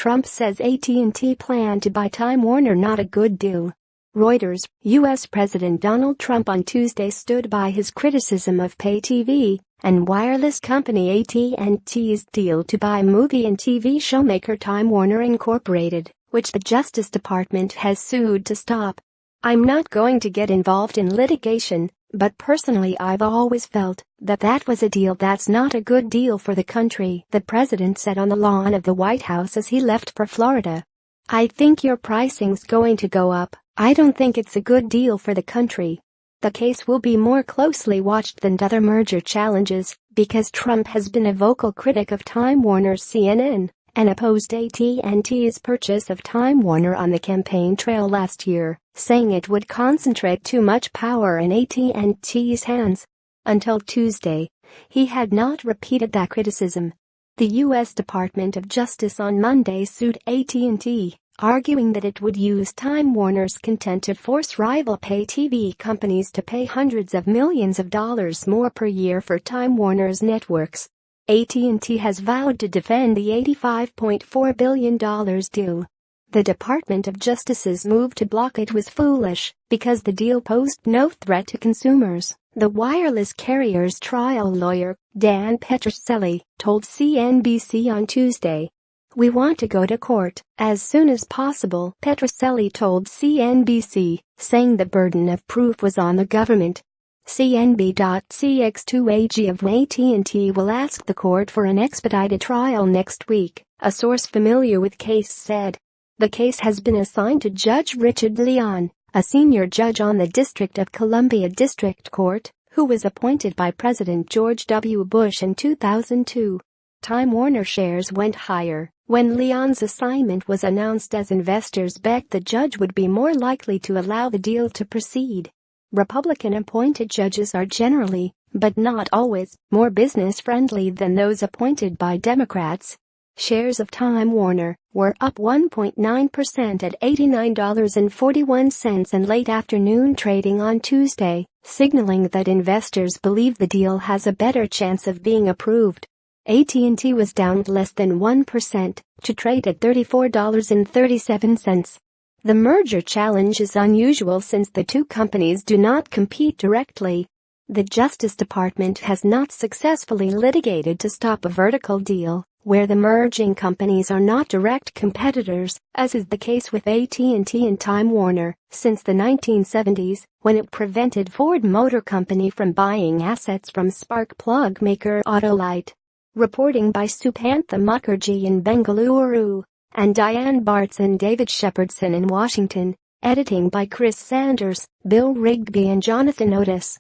Trump says AT&T plan to buy Time Warner not a good deal. Reuters, U.S. President Donald Trump on Tuesday stood by his criticism of pay TV and wireless company AT&T's deal to buy movie and TV showmaker Time Warner Incorporated, which the Justice Department has sued to stop. "I'm not going to get involved in litigation, but personally I've always felt that was a deal that's not a good deal for the country," the president said on the lawn of the White House as he left for Florida. "I think your pricing's going to go up. I don't think it's a good deal for the country." The case will be more closely watched than other merger challenges because Trump has been a vocal critic of Time Warner's CNN and opposed AT&T's purchase of Time Warner on the campaign trail last year, saying it would concentrate too much power in AT&T's hands. Until Tuesday, he had not repeated that criticism. The U.S. Department of Justice on Monday sued AT&T, arguing that it would use Time Warner's content to force rival pay TV companies to pay hundreds of millions of dollars more per year for Time Warner's networks. AT&T has vowed to defend the $85.4 billion deal. The Department of Justice's move to block it was foolish because the deal posed no threat to consumers, the wireless carrier's trial lawyer, Dan Petrocelli, told CNBC on Tuesday. "We want to go to court as soon as possible," Petrocelli told CNBC, saying the burden of proof was on the government. CNBC.cx2ag of AT&T will ask the court for an expedited trial next week, a source familiar with case said. The case has been assigned to Judge Richard Leon, a senior judge on the District of Columbia District Court, who was appointed by President George W. Bush in 2002. Time Warner shares went higher when Leon's assignment was announced as investors bet the judge would be more likely to allow the deal to proceed. Republican-appointed judges are generally, but not always, more business-friendly than those appointed by Democrats. Shares of Time Warner were up 1.9% at $89.41 in late afternoon trading on Tuesday, signaling that investors believe the deal has a better chance of being approved. AT&T was down less than 1% to trade at $34.37. The merger challenge is unusual since the two companies do not compete directly. The Justice Department has not successfully litigated to stop a vertical deal where the merging companies are not direct competitors, as is the case with AT&T and Time Warner, since the 1970s, when it prevented Ford Motor Company from buying assets from spark plug maker Autolite. Reporting by Supantha Mukherjee in Bengaluru and Diane Bartz and David Shepherdson in Washington. Editing by Chris Sanders, Bill Rigby and Jonathan Otis.